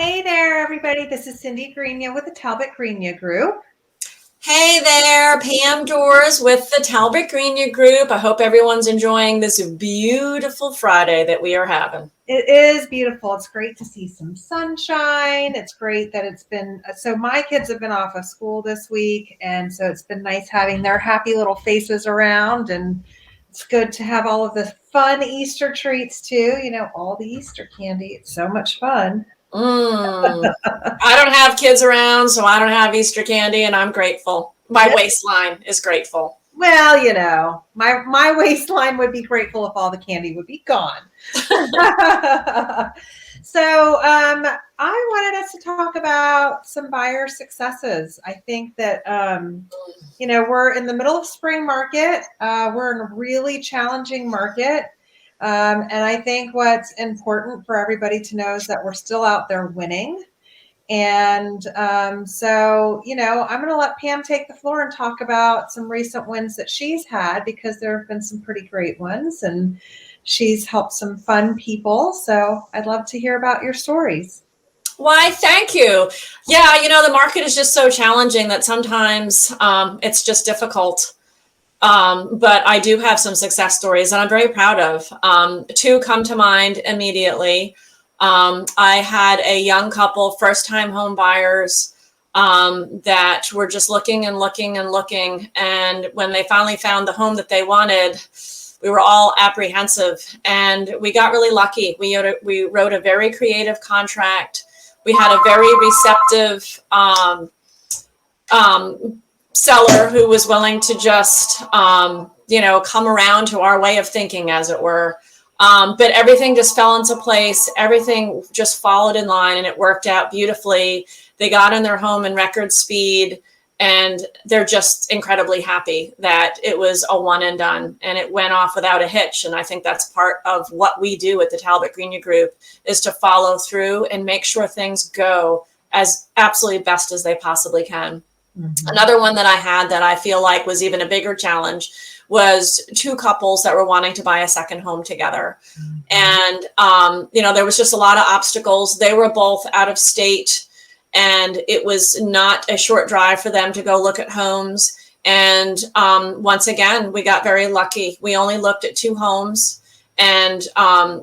Hey there, everybody. This is Cindy Greenya with the Talbot Greenya Group. Hey there, Pam Dors with the Talbot Greenya Group. I hope everyone's enjoying this beautiful Friday that we are having. It is beautiful. It's great to see some sunshine. It's great that so my kids have been off of school this week, and so it's been nice having their happy little faces around, and it's good to have all of the fun Easter treats too. All the Easter candy. It's so much fun. I don't have kids around, so I don't have Easter candy, and I'm grateful. My waistline is grateful. Well, my waistline would be grateful if all the candy would be gone. So I wanted us to talk about some buyer successes. I think that, we're in the middle of spring market. We're in a really challenging market. And I think what's important for everybody to know is that we're still out there winning. And I'm going to let Pam take the floor and talk about some recent wins that she's had, because there have been some pretty great ones, and she's helped some fun people. So I'd love to hear about your stories. Why, thank you. Yeah, the market is just so challenging that sometimes it's just difficult. But I do have some success stories that I'm very proud of. Two come to mind immediately. I had a young couple, first-time home buyers, that were just looking and looking and looking. And when they finally found the home that they wanted, we were all apprehensive, and we got really lucky. We wrote a very creative contract. We had a very receptive seller who was willing to just, come around to our way of thinking, as it were. But everything just fell into place. Everything just followed in line, and it worked out beautifully. They got in their home in record speed, and they're just incredibly happy that it was a one and done, and it went off without a hitch. And I think that's part of what we do at the Talbot Greenya Group, is to follow through and make sure things go as absolutely best as they possibly can. Mm-hmm. Another one that I had that I feel like was even a bigger challenge was two couples that were wanting to buy a second home together. Mm-hmm. And, there was just a lot of obstacles. They were both out of state, and it was not a short drive for them to go look at homes. And once again, we got very lucky. We only looked at two homes. And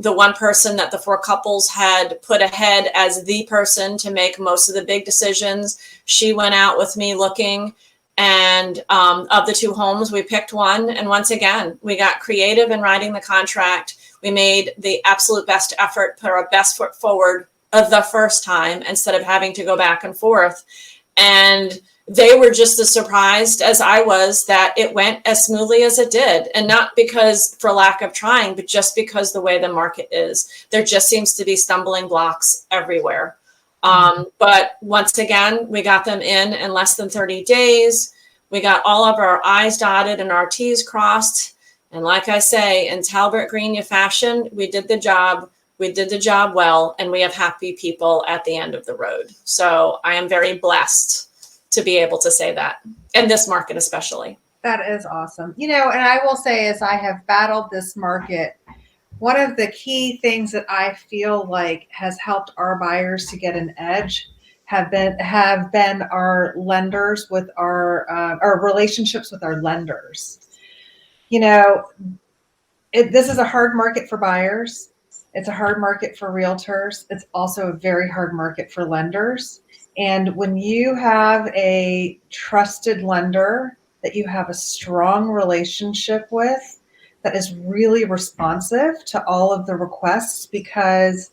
the one person that the four couples had put ahead as the person to make most of the big decisions, she went out with me looking. And of the two homes, we picked one. And once again, we got creative in writing the contract. We made the absolute best effort, put our best foot forward the first time, instead of having to go back and forth. And they were just as surprised as I was that it went as smoothly as it did. And not because for lack of trying, but just because the way the market is. There just seems to be stumbling blocks everywhere. But once again, we got them in less than 30 days. We got all of our I's dotted and our T's crossed. And like I say, in Talbot Greenya fashion, we did the job. We did the job well, and we have happy people at the end of the road. So I am very blessed to be able to say that, in this market especially. That is awesome. And I will say, as I have battled this market, one of the key things that I feel like has helped our buyers to get an edge have been our lenders with our relationships with our lenders. This is a hard market for buyers. It's a hard market for realtors. It's also a very hard market for lenders. And when you have a trusted lender that you have a strong relationship with, that is really responsive to all of the requests, because,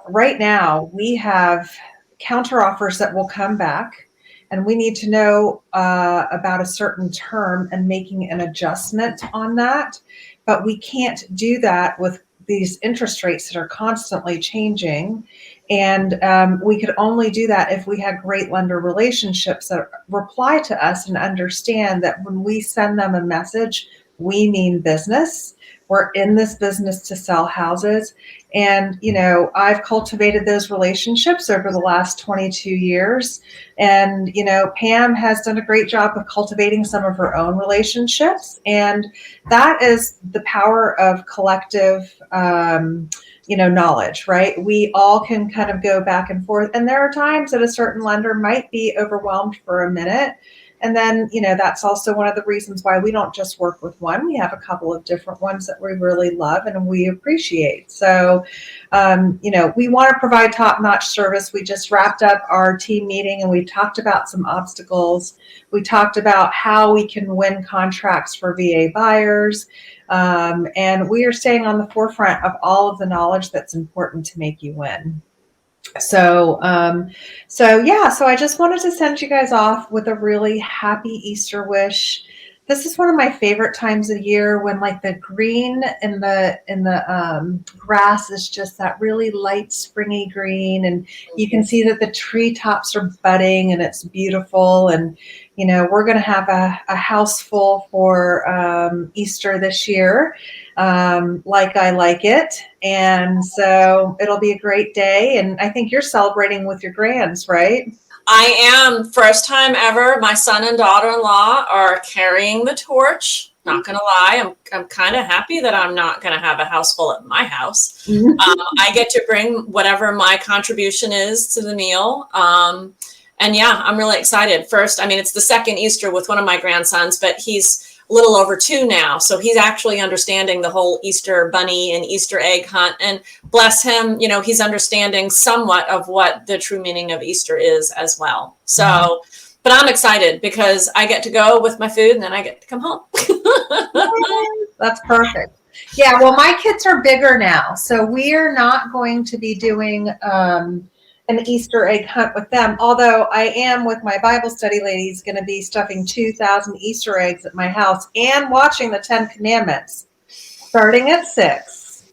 right now we have counter offers that will come back, and we need to know about a certain term and making an adjustment on that. But we can't do that with these interest rates that are constantly changing. And we could only do that if we had great lender relationships that reply to us and understand that when we send them a message, we mean business. We're in this business to sell houses. And, I've cultivated those relationships over the last 22 years. And, Pam has done a great job of cultivating some of her own relationships. And that is the power of collective knowledge, right? We all can kind of go back and forth. And there are times that a certain lender might be overwhelmed for a minute. And then, that's also one of the reasons why we don't just work with one. We have a couple of different ones that we really love and we appreciate. So, we want to provide top-notch service. We just wrapped up our team meeting and we talked about some obstacles. We talked about how we can win contracts for VA buyers. And we are staying on the forefront of all of the knowledge that's important to make you win. So I just wanted to send you guys off with a really happy Easter wish. This is one of my favorite times of year when like the green in the grass is just that really light springy green, and you can see that the treetops are budding and it's beautiful. And we're going to have a house full for Easter this year, like I like it. And so it'll be a great day. And I think you're celebrating with your grands, right? I am. First time ever. My son and daughter-in-law are carrying the torch. Not going to lie. I'm kind of happy that I'm not going to have a house full at my house. I get to bring whatever my contribution is to the meal. And yeah, I'm really excited. First, it's the second Easter with one of my grandsons, but he's a little over 2 now. So he's actually understanding the whole Easter bunny and Easter egg hunt. And bless him, he's understanding somewhat of what the true meaning of Easter is as well. So, but I'm excited because I get to go with my food and then I get to come home. That's perfect. Yeah, well, my kids are bigger now. So we are not going to be doing an Easter egg hunt with them. Although I am with my Bible study ladies going to be stuffing 2,000 Easter eggs at my house and watching the 10 Commandments starting at 6.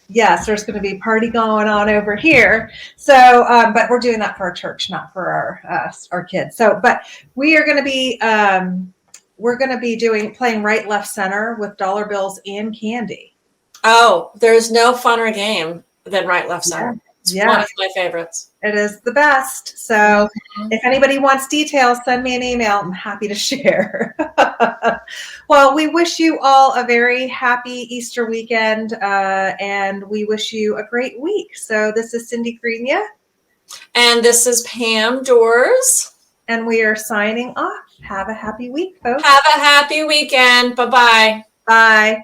Yes, there's going to be a party going on over here. So, but we're doing that for our church, not for our kids. So, but we are going to be, playing right, left, center with dollar bills and candy. Oh, there's no funner game than right, left, center. Yeah. It's one of my favorites. It is the best. So if anybody wants details, send me an email. I'm happy to share. Well, we wish you all a very happy Easter weekend, and we wish you a great week. So this is Cindy Greenya. And this is Pam Dors. And we are signing off. Have a happy week, folks. Have a happy weekend. Bye-bye. Bye.